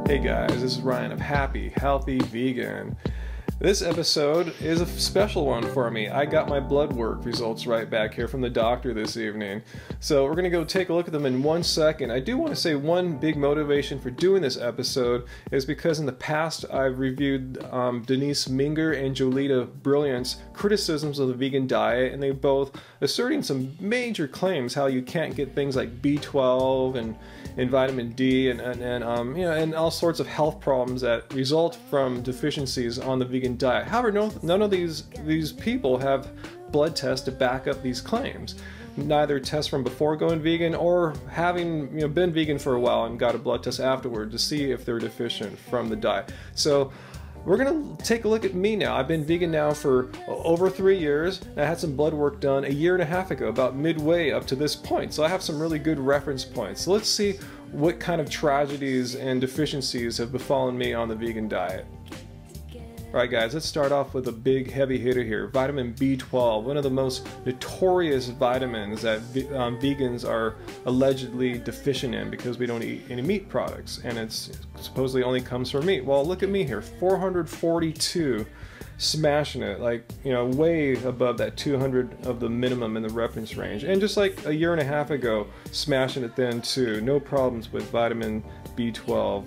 Hey guys, this is Ryan of Happy Healthy Vegan. This episode is a special one for me. I got my blood work results right back here from the doctor this evening. So we're going to go take a look at them in 1 second. I do want to say one big motivation for doing this episode is because in the past I've reviewed Denise, Minger, and Jolita Brilliant's criticisms of the vegan diet, and they both asserting some major claims how you can't get things like B12 and vitamin D and all sorts of health problems that result from deficiencies on the vegan diet. However, none of these people have blood tests to back up these claims. Neither tests from before going vegan or having been vegan for a while and got a blood test afterward to see if they're deficient from the diet. So we're going to take a look at me now. I've been vegan now for over 3 years, and I had some blood work done a year and a half ago, about midway up to this point. So I have some really good reference points. So let's see what kind of tragedies and deficiencies have befallen me on the vegan diet. Alright guys, let's start off with a big heavy hitter here. Vitamin B12, one of the most notorious vitamins that vegans are allegedly deficient in because we don't eat any meat products, and it's supposedly only comes from meat. Well, look at me here, 442, smashing it, like, way above that 200 of the minimum in the reference range. And just like a year and a half ago, smashing it then too. No problems with vitamin B12.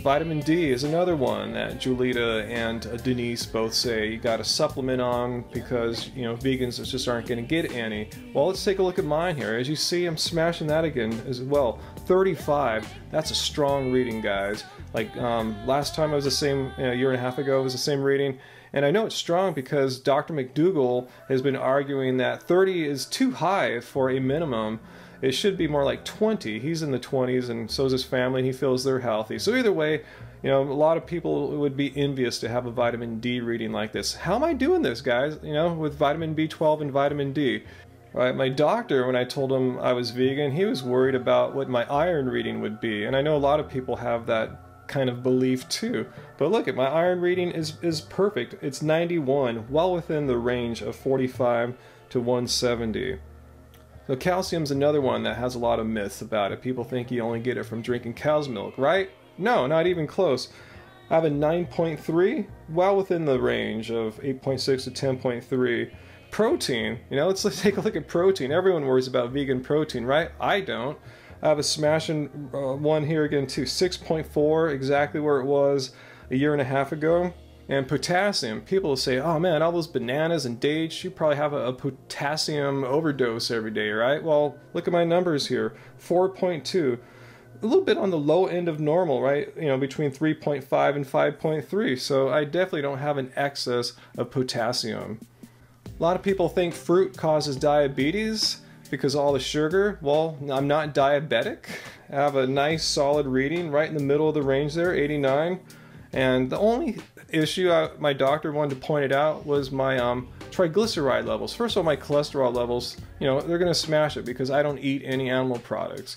Vitamin D is another one that Jolita and Denise both say you got to supplement on because vegans just aren't going to get any. Well, let's take a look at mine here. As you see, I'm smashing that again as well. 35. That's a strong reading, guys. Like last time I was the same, a year and a half ago, it was the same reading. And I know it's strong because Dr. McDougall has been arguing that 30 is too high for a minimum. It should be more like 20. He's in the 20s, and so is his family, and he feels they're healthy. So either way, a lot of people would be envious to have a vitamin D reading like this. How am I doing this, guys? With vitamin B12 and vitamin D. Right, my doctor, when I told him I was vegan, he was worried about what my iron reading would be. And I know a lot of people have that kind of belief too. But look, at my iron reading is perfect. It's 91, well within the range of 45 to 170. So calcium's another one that has a lot of myths about it. People think you only get it from drinking cow's milk, right? No, not even close. I have a 9.3, well within the range of 8.6 to 10.3. Protein, let's take a look at protein. Everyone worries about vegan protein, right? I don't. I have a smashing one here again too, 6.4, exactly where it was a year and a half ago. And potassium, people will say, oh man, all those bananas and dates, you probably have a potassium overdose every day, right? Well, look at my numbers here, 4.2. A little bit on the low end of normal, right? Between 3.5 and 5.3. So I definitely don't have an excess of potassium. A lot of people think fruit causes diabetes because of all the sugar. Well, I'm not diabetic. I have a nice solid reading right in the middle of the range there, 89. And the only issue my doctor wanted to point it out was my triglyceride levels. First of all, my cholesterol levels, they're going to smash it because I don't eat any animal products.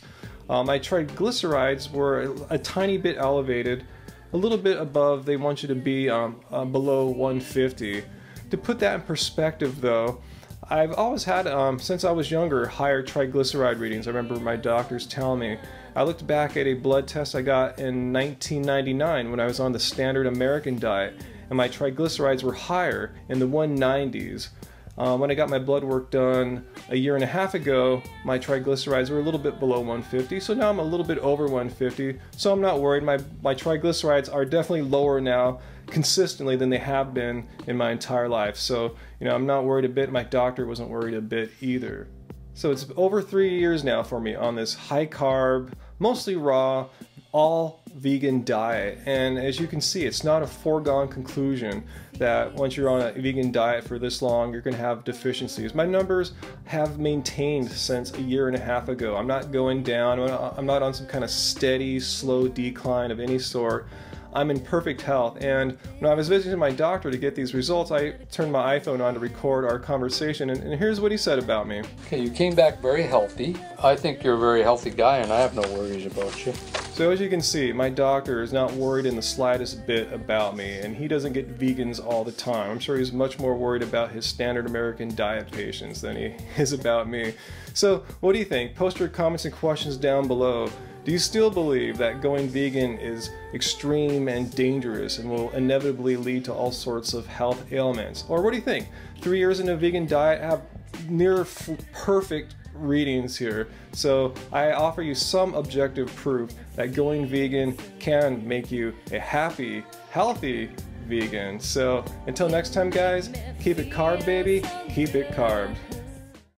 My triglycerides were a tiny bit elevated, a little bit above. They want you to be below 150. To put that in perspective though, I've always had, since I was younger, higher triglyceride readings. I remember my doctors telling me. I looked back at a blood test I got in 1999 when I was on the standard American diet, and my triglycerides were higher in the 190s. When I got my blood work done a year and a half ago, my triglycerides were a little bit below 150, so now I'm a little bit over 150, so I'm not worried. My triglycerides are definitely lower now consistently than they have been in my entire life, so I'm not worried a bit. My doctor wasn't worried a bit either. So it's over 3 years now for me on this high carb, mostly raw, all vegan diet. And as you can see, it's not a foregone conclusion that once you're on a vegan diet for this long, you're going to have deficiencies. My numbers have maintained since a year and a half ago. I'm not going down. I'm not on some kind of steady, slow decline of any sort. I'm in perfect health, and when I was visiting my doctor to get these results, I turned my iPhone on to record our conversation, and here's what he said about me. Okay, you came back very healthy. I think you're a very healthy guy, and I have no worries about you. So as you can see, my doctor is not worried in the slightest bit about me, and he doesn't get vegans all the time. I'm sure he's much more worried about his standard American diet patients than he is about me. So what do you think? Post your comments and questions down below. Do you still believe that going vegan is extreme and dangerous and will inevitably lead to all sorts of health ailments? Or what do you think? 3 years in a vegan diet, I have near perfect readings here. So I offer you some objective proof that going vegan can make you a happy, healthy vegan. So until next time, guys, keep it carb, baby. Keep it carb.